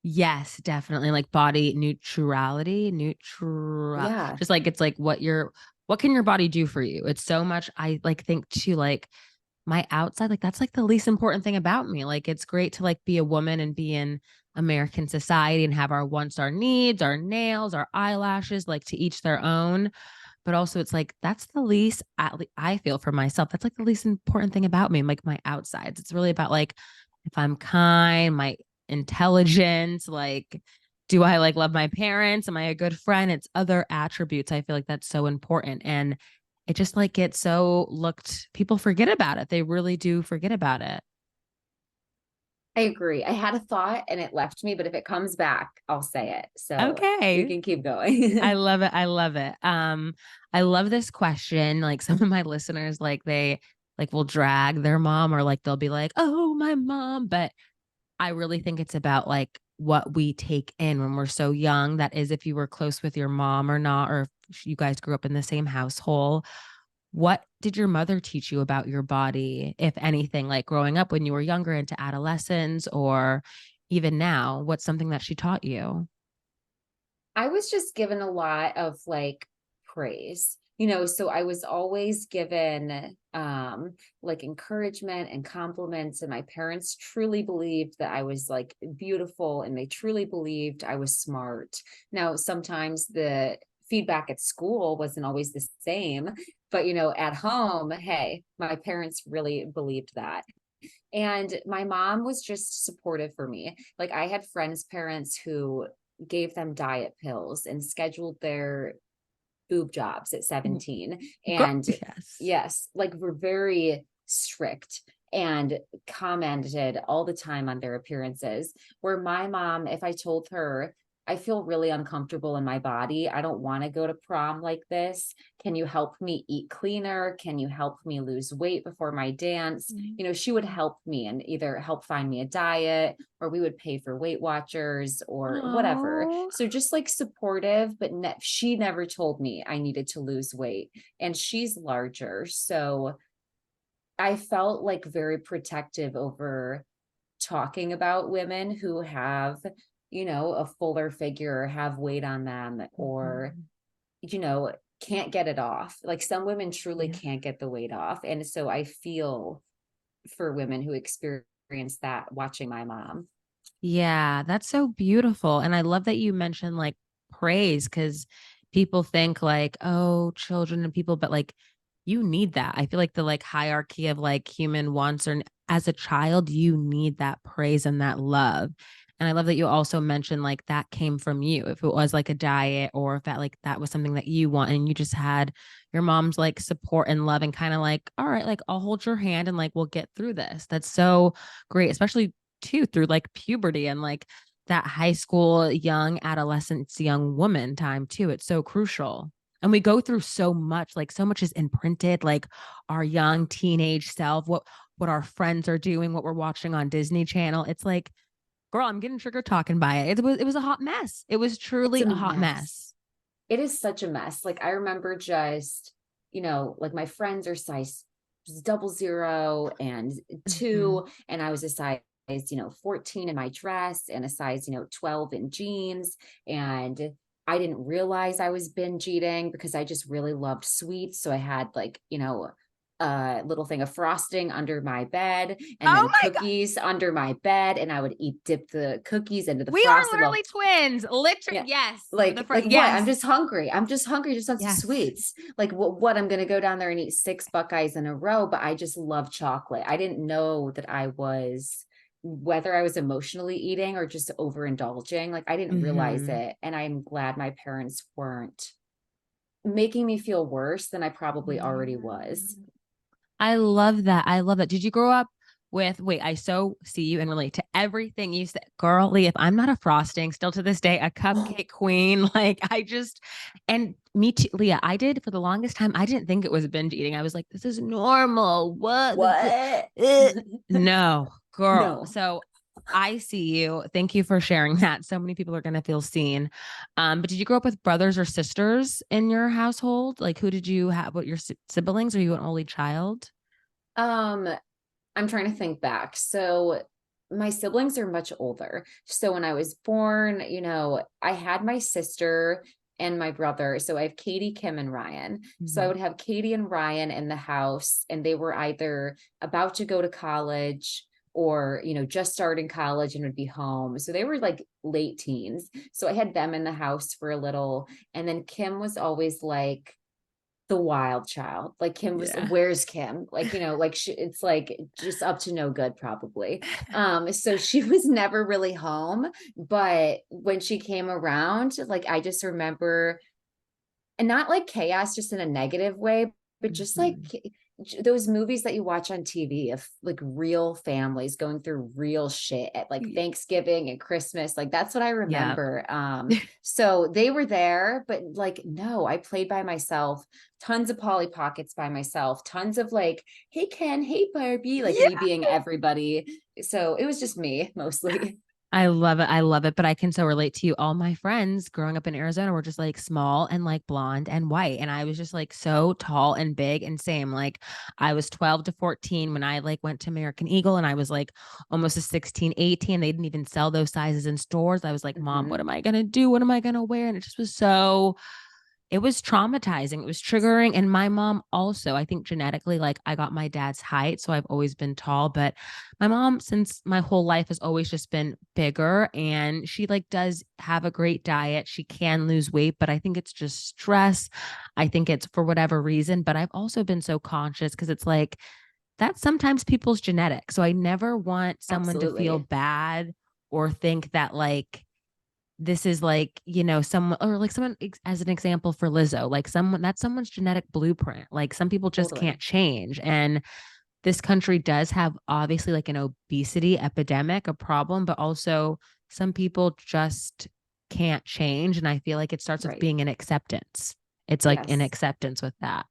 Yes, definitely. Like body neutrality, Yeah, just like it's like what can your body do for you? It's so much. I like think too, like my outside, like that's like the least important thing about me. Like it's great to like be a woman and be in American society and have our wants, our needs, our nails, our eyelashes, like to each their own. but also it's like that's the least I feel for myself. That's like the least important thing about me, like my outsides. It's really about like if I'm kind, my intelligence, like do I like love my parents? Am I a good friend? It's other attributes. I feel like that's so important. And it just like gets so looked, people forget about it. They really do forget about it. I agree. I had a thought and it left me, but if it comes back, I'll say it. So you Okay. can keep I going. love it. I love it. I love this question. Like some of my listeners, like they like will drag their mom or like they'll be like, oh, my mom. But I really think it's about like what we take in when we're so young. That is, if you were close with your mom or not, or if you guys grew up in the same household. What did your mother teach you about your body, if anything, like growing up when you were younger into adolescence or even now? What's something that she taught you? I was just given a lot of like praise, so I was always given like encouragement and compliments, and my parents truly believed that I was like beautiful and they truly believed I was smart. Now, sometimes the feedback at school wasn't always the same, but at home, hey, my parents really believed that. And my mom was just supportive for me. Like I had friends' parents who gave them diet pills and scheduled their boob jobs at 17. Girl, And yes. yes, like were very strict and commented all the time on their appearances. Where my mom, if I told her, I feel really uncomfortable in my body, I don't want to go to prom like this. Can you help me eat cleaner? Can you help me lose weight before my dance? She would help me and either help find me a diet, or we would pay for Weight Watchers or whatever. Oh, So just like supportive, but she never told me I needed to lose weight. And she's larger. So I felt like very protective over talking about women who have, a fuller figure, have weight on them, or, you know, can't get it off. Like some women truly yeah. can't get the weight off. And so I feel for women who experience that watching my mom. Yeah, that's so beautiful. And I love that you mentioned like praise because people think like, oh, children and people, but like you need that. I feel like the like hierarchy of like human wants or as a child, you need that praise and that love. And I love that you also mentioned like that came from you. If it was like a diet or if that like that was something that you want and you just had your mom's like support and love and kind of like, all right, like I'll hold your hand and like we'll get through this. That's so great, especially too through like puberty and like that high school, young adolescence, young woman time too. It's so crucial. And we go through so much, like so much is imprinted, like our young teenage self, what our friends are doing, what we're watching on Disney Channel. It's like, girl, I'm getting trigger talking by it. It was a hot mess. It was It's truly a a hot mess. mess. It is such a mess. Like I remember just, like my friends are size 00 and Mhm. 2, and I was a size 14 in my dress and a size 12 in jeans. And I didn't realize I was binge eating because I just really loved sweets. So I had like, a little thing of frosting under my bed and Oh then my God. cookies under my bed, and I would dip the cookies into the We are frosting. Well, literally twins. Literally, yeah. yes. Like what? I'm Yes. just hungry. I'm just hungry. Just want some Yes. sweets. Like what? I'm gonna go down there and eat 6 Buckeyes in a row, but I just love chocolate. I didn't know that I was, whether I was emotionally eating or just overindulging. Like I didn't realize Hmm. it. And I'm glad my parents weren't making me feel worse than I probably already was. I love that. I love that. Did you grow up with, wait, I so see you and relate to everything you said. Girl, Lee, if I'm not a frosting, still to this day, a cupcake queen, like I just, and me too, Leah, I did for the longest time. I didn't think it was binge eating. I was like, this is normal. What? What? No, girl. No. So I see you. Thank you for sharing that. So many people are going to feel seen. But did you grow up with brothers or sisters in your household? Like, who did you have? What your siblings? Are you an only child? Um, I'm trying to think back. So my siblings are much older. So when I was born, I had my sister and my brother. So I have Katie, Kim, and Ryan. So I Mhm. would have Katie and Ryan in the house, and they were either about to go to college or, just starting college and would be home. So they were like late teens. So I had them in the house for a little. And then Kim was always like the wild child. Like Kim was, Yeah. where's Kim? Like, like it's like just up to no good probably. So she was never really home, but when she came around, like I just remember, and not like chaos just in a negative way, but just like Mhm. those movies that you watch on TV of like real families going through real shit at like Y- Thanksgiving and Christmas. Like that's what I Yeah. remember. So they were there, but like no, I played by myself, tons of Polly Pockets by myself, tons of like, hey Ken, hey Barbie, like me Yeah. being everybody. So it was just me mostly. I love it. I love it. But I can so relate to you. All my friends growing up in Arizona were just like small and like blonde and white. And I was just like so tall and big and same. Like I was 12 to 14 when I like went to American Eagle and I was like almost a 16, 18. They didn't even sell those sizes in stores. I was like, Mom, what Mhm. am I going to do? What am I going to wear? And it just was so it was traumatizing. It was triggering. And my mom also, I think genetically, like I got my dad's height. So I've always been tall. But my mom, since my whole life, has always just been bigger. And she like does have a great diet. She can lose weight, but I think it's just stress. I think it's for whatever reason. But I've also been so conscious because it's like that's sometimes people's genetic. So I never want someone to feel Absolutely. bad or think that like this is like, someone or like someone as an example for Lizzo, like someone that's someone's genetic blueprint. Like some people just can't Totally. change. And this country does have obviously like an obesity epidemic, a problem, but also some people just can't change. And I feel like it starts with Right. being an acceptance. It's like an Yes. acceptance with that.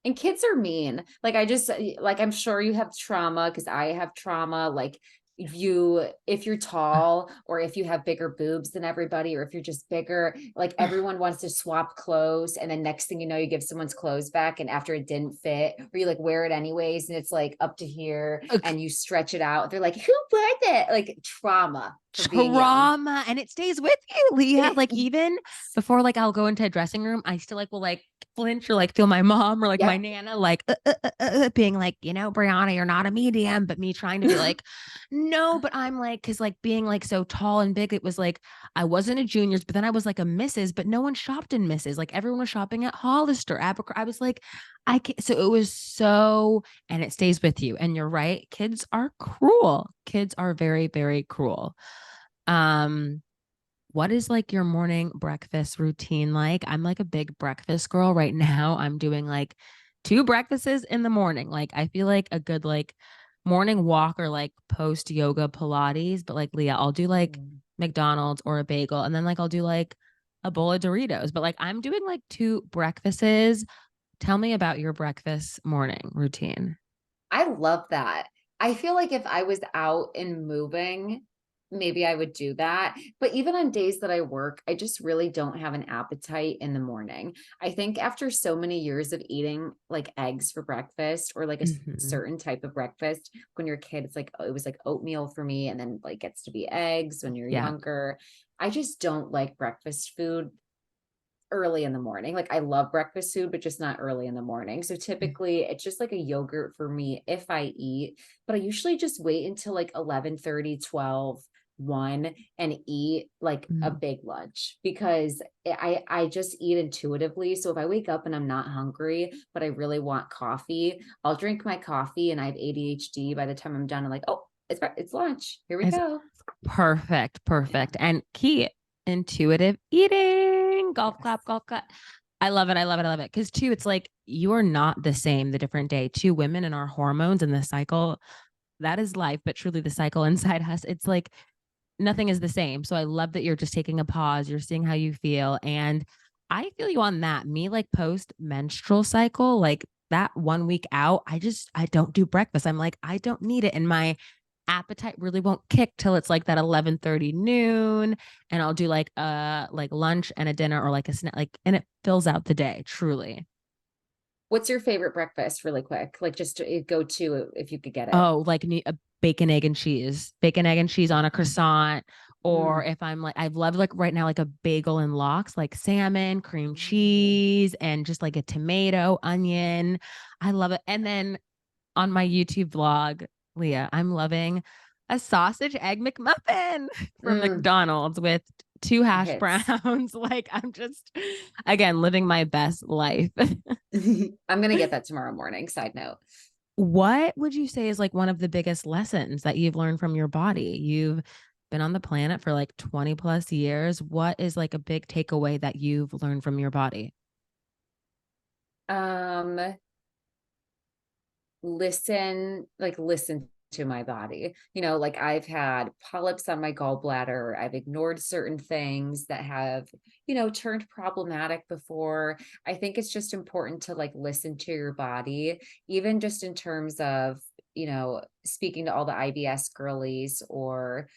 And kids are mean. Like I just like I'm sure you have trauma because I have trauma. Like if you're tall or if you have bigger boobs than everybody, or if you're just bigger, like everyone wants to swap clothes. And then next thing you know, you give someone's clothes back and after it didn't fit, or you like wear it anyways, and it's like up to here Okay. and you stretch it out. They're like, who wore that? Like trauma from being young. Trauma and it stays with you, Leah. Like even before like I'll go into a dressing room, I still like will like flinch or like feel my mom or like my Yep. nana like being like, Brianna, you're not a medium, but me trying to be like, no, but I'm like, because like being like so tall and big, it was like I wasn't a juniors, but then I was like a missus, but no one shopped in misses. Like everyone was shopping at Hollister, Abercrombie. I was like, I can't. So it was so, and it stays with you. And you're right, kids are cruel. Kids are very, very cruel. Um, what is like your morning breakfast routine like? I'm like a big breakfast girl right now. I'm doing like two breakfasts in the morning. Like I feel like a good like morning walk or like post yoga Pilates, but like Leah, I'll do like Mm. McDonald's or a bagel and then like I'll do like a bowl of Doritos. But like I'm doing like two breakfasts. Tell me about your breakfast morning routine. I love that. I feel like if I was out and moving, maybe I would do that. But even on days that I work, I just really don't have an appetite in the morning. I think after so many years of eating like eggs for breakfast or like a Mhm. certain type of breakfast, when you're a kid, it's like, it was like oatmeal for me, and then like gets to be eggs when you're Yeah. younger. I just don't like breakfast food early in the morning. Like I love breakfast food, but just not early in the morning. So typically it's just like a yogurt for me if I eat, but I usually just wait until like 11:30, 12, 1 and eat like a Mhm. big lunch because I just eat intuitively. So if I wake up and I'm not hungry, but I really want coffee, I'll drink my coffee and I have ADHD. By the time I'm done, I'm like, oh, it's lunch. Here we It's go. perfect, Yeah. perfect. And key, intuitive eating. Golf clap, Yes. golf clap. I love it. I love it. I love it. Because too, it's like you are not the same the different day. Two women and our hormones and the cycle, that is life, but truly the cycle inside us, it's like nothing is the same. So I love that you're just taking a pause, you're seeing how you feel. And I feel you on that. Me, like post menstrual cycle, like that 1 week out, I don't do breakfast. I'm like, I don't need it. And my appetite really won't kick till it's like that 11:30 noon. And I'll do like lunch and a dinner or like a snack, like, and it fills out the day, truly. What's your favorite breakfast really quick? Like just to go to if you could get it. Oh, like a bacon, egg and cheese on a croissant. Or Mm. if I'm like, I've loved like right now, like a bagel and lox, like salmon, cream Mm. cheese, and just like a tomato, onion. I love it. And then on my YouTube vlog, Leah, I'm loving a sausage egg McMuffin from Mm. McDonald's with 2 It hash hits. browns. Like I'm just, again, living my best life. I'm gonna get that tomorrow morning. Side note. What would you say is like one of the biggest lessons that you've learned from your body? You've been on the planet for like 20 plus years. What is like a big takeaway that you've learned from your body? Um, listen to my body. Like I've had polyps on my gallbladder. I've ignored certain things that have, turned problematic before. I think it's just important to like listen to your body, even just in terms of, speaking to all the IBS girlies or,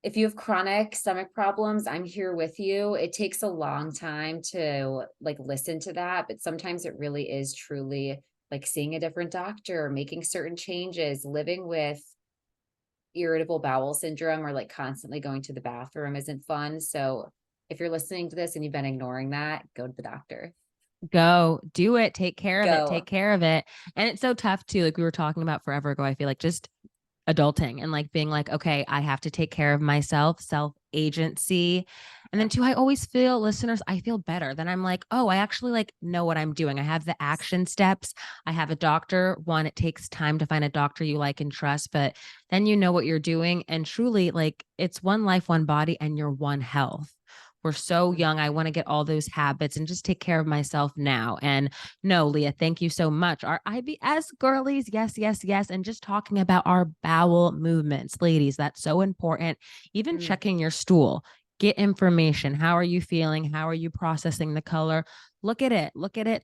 if you have chronic stomach problems, I'm here with you. It takes a long time to like listen to that, but sometimes it really is truly like seeing a different doctor, making certain changes, living with irritable bowel syndrome or like constantly going to the bathroom isn't fun. So if you're listening to this and you've been ignoring that, go to the doctor. Go do it. Take care of it. Take Go. care of it. And it's so tough too. Like we were talking about forever ago. I feel like just adulting and like being like, okay, I have to take care of myself, self agency. And then Yep. two, I always feel listeners, I feel better. Then I'm like, oh, I actually like know what I'm doing. I have the action steps. I have a doctor. One, it takes time to find a doctor you like and trust, but then you know what you're doing. And truly, like it's one life, one body, and your one health. We're so young. I want to get all those habits and just take care of myself now. And no, Leah, thank you so much. Our IBS girlies, yes, yes, yes. And just talking about our bowel movements, ladies, that's so important. Even Mm. checking your stool, get information. How are you feeling? How are you processing the color? Look at it,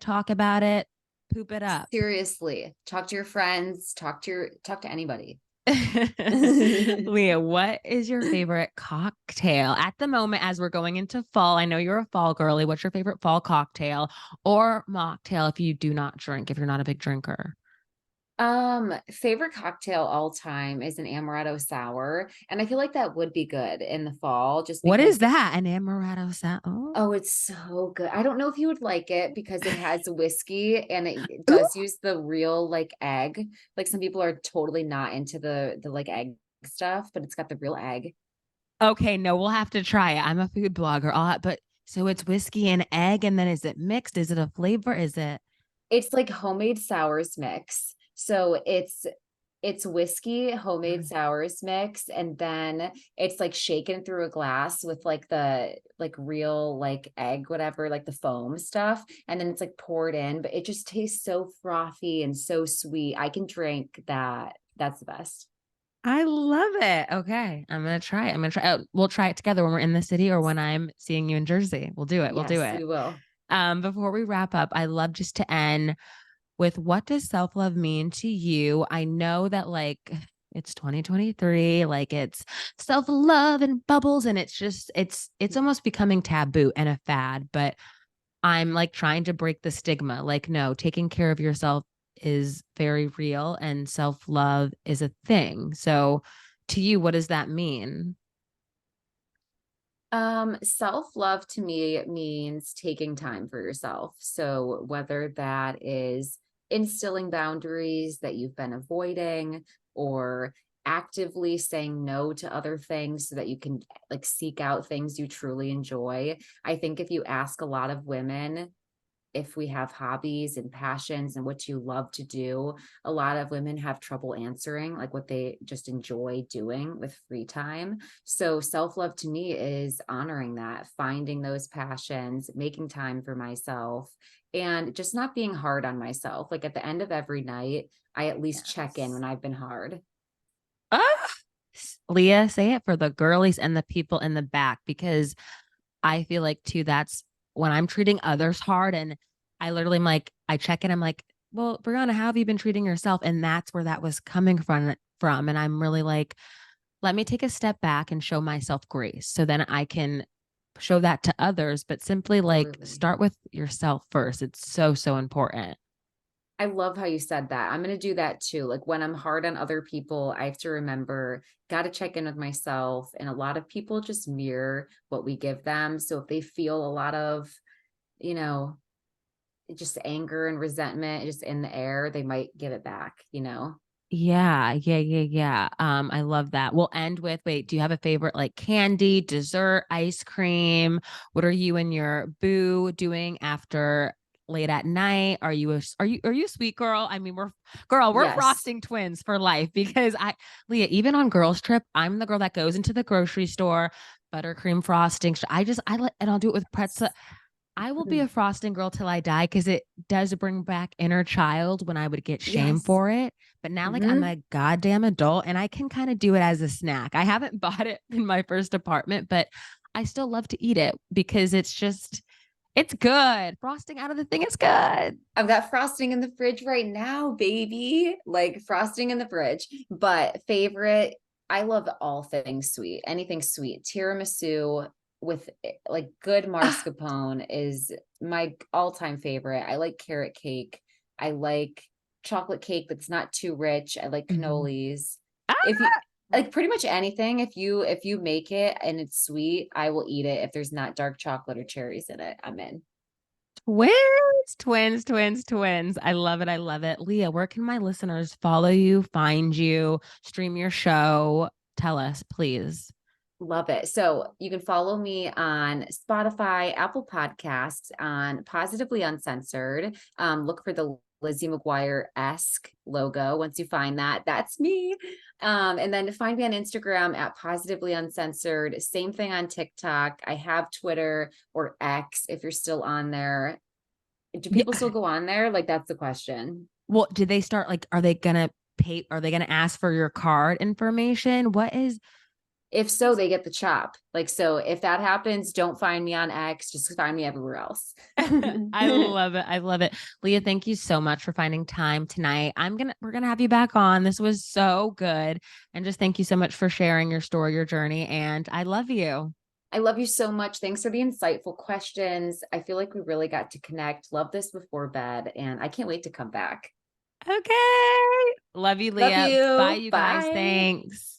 talk about it, poop it up. Seriously, talk to your friends, talk to anybody. Leah, what is your favorite cocktail at the moment as we're going into fall? I know you're a fall girly. What's your favorite fall cocktail or mocktail if you do not drink, if you're not a big drinker? Favorite cocktail all time is an amaretto sour, and I feel like that would be good in the fall just What is because that? An amaretto sour? Oh. oh, it's so good. I don't know if you would like it because it has whiskey and it Ooh. does use the real like egg. Like some people are totally not into the like egg stuff, but it's got the real egg. Okay, no, we'll have to try it. I'm a food blogger. But so it's whiskey and egg, and then is it mixed? Is it a flavor? Is it It's like homemade sours mix. So it's whiskey, homemade sours mix, and then it's like shaken through a glass with like the like real like egg, whatever, like the foam stuff. And then it's like poured in, but it just tastes so frothy and so sweet. I can drink that. That's the best. I love it. Okay. I'm gonna try it. I'm gonna try it. We'll try it together when we're in the city or when I'm seeing you in Jersey. We'll do it. We'll do Yes, it. we will. Before we wrap up, I love just to end with what does self-love mean to you? I know that like it's 2023, like it's self-love and bubbles, and it's just it's almost becoming taboo and a fad, but I'm like trying to break the stigma. Like, no, taking care of yourself is very real and self-love is a thing. So to you, what does that mean? Self-love to me means taking time for yourself. So whether that is instilling boundaries that you've been avoiding or actively saying no to other things so that you can like seek out things you truly enjoy. I think if you ask a lot of women if we have hobbies and passions and what you love to do, a lot of women have trouble answering like what they just enjoy doing with free time. So self-love to me is honoring that, finding those passions, making time for myself, and just not being hard on myself. Like at the end of every night, I at least check in Yes. when I've been hard. Ah, Leah, say it for the girlies and the people in the back because I feel like too that's when I'm treating others hard and I literally am like I check in I'm like, "Well, Brianna, how have you been treating yourself?" And that's where that was coming from and I'm really like, "Let me take a step back and show myself grace so then I can show that to others, but simply like Totally. start with yourself first." It's so important. I love how you said that. I'm going to do that too. Like when I'm hard on other people, I have to remember, got to check in with myself. And a lot of people just mirror what we give them. So if they feel a lot of, you know, just anger and resentment just in the air, they might give it back, you know? Yeah. I love that. We'll end with, wait, do you have a favorite like candy, dessert, ice cream? What are you and your boo doing after late at night? Are you a sweet girl? I mean, we're Yes. frosting twins for life because Leah, even on girls trip, I'm the girl that goes into the grocery store, buttercream frosting. And I'll do it with pretzel. Yes. I will be Mhm. a frosting girl till I die because it does bring back inner child when I would get shamed Yes. for it. But now, like, I'm Hmm. a goddamn adult and I can kind of do it as a snack. I haven't bought it in my first apartment, but I still love to eat it because it's good. Frosting out of the thing is good. I've got frosting in the fridge right now, baby. Like frosting in the fridge. But favorite, I love all things sweet, anything sweet. Tiramisu with like good mascarpone is my all-time favorite. I like carrot cake. I like chocolate cake that's not too rich. I like Mhm. cannolis. If you Ah! like pretty much anything, if you make it and it's sweet, I will eat it. If there's not dark chocolate or cherries in it, I'm in. Twins. I love it. I love it. Leah, where can my listeners follow you, find you, stream your show? Tell us, please. Love it. So you can follow me on Spotify, Apple Podcasts, on Positively Uncensored. Look for the Lizzie McGuire-esque logo. Once you find that, that's me. And then find me on Instagram at Positively Uncensored. Same thing on TikTok. I have Twitter or X if you're still on there. Do Yeah. people still go on there? Like, that's the question. Well, did they start like, are they gonna ask for your card information? What is If so, they get the chop. Like, so if that happens, don't find me on X, just find me everywhere else. I love it. I love it. Leah, thank you so much for finding time tonight. We're gonna have you back on. This was so good. And just thank you so much for sharing your story, your journey. And I love you. I love you so much. Thanks for the insightful questions. I feel like we really got to connect. Love this before bed, and I can't wait to come back. Okay. Love you, Love Leah. Bye, you. you guys. Bye. Thanks.